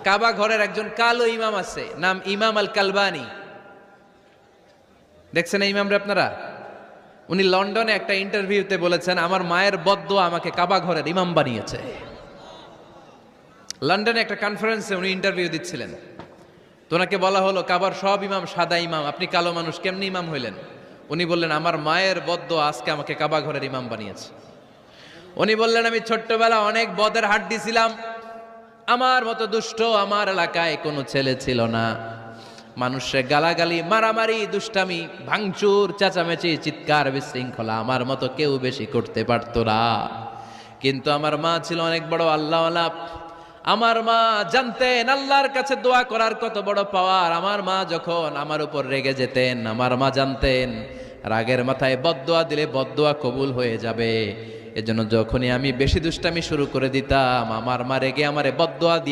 কাবা ঘরের একজন কালো ইমাম আছে, নাম ইমাম আল কালবানি। দেখছেন এই ইমামরে আপনারা? উনি লন্ডনে একটা ইন্টারভিউতে বলেছেন, আমার মায়ের বদদোয়া আমাকে কাবা ঘরের ইমাম বানিয়েছে। লন্ডনে একটা কনফারেন্সে উনি ইন্টারভিউ দিচ্ছিলেন, তো ওনাকে বলা হলো কাবার সব ইমাম সাদা ইমাম, আপনি কালো মানুষ কেমনি ইমাম হইলেন? উনি বললেন, আমার মায়ের বদদোয়া আজকে আমাকে কাবা ঘরের ইমাম বানিয়েছে। উনি বললেন, আমি ছোট্টবেলা অনেক বদের হাট দিছিলাম, আমার মতো দুষ্ট আমার এলাকায় কোনো ছেলে ছিল না। মানুষের গালাগালি, মারামারি, দুষ্টামি, ভাঙচুর, চেঁচামেচি, চিৎকার, বিশৃঙ্খলা আমার মতো কেউ বেশি করতে পারতো না। কিন্তু আমার মা ছিল অনেক বড় আল্লাহওয়ালা। আমার মা জানতেন আল্লাহর কাছে দোয়া করার কত বড় পাওয়ার। আমার মা যখন আমার উপর রেগে যেতেন, আমার মা জানতেন রাগের মাথায় বদদোয়া দিলে বদদোয়া কবুল হয়ে যাবে। এজন্য যখনই আমি বেশি দুষ্টামি শুরু করে দিতাম, আমার মা রেগে আমারে বদদোয়া দিয়ে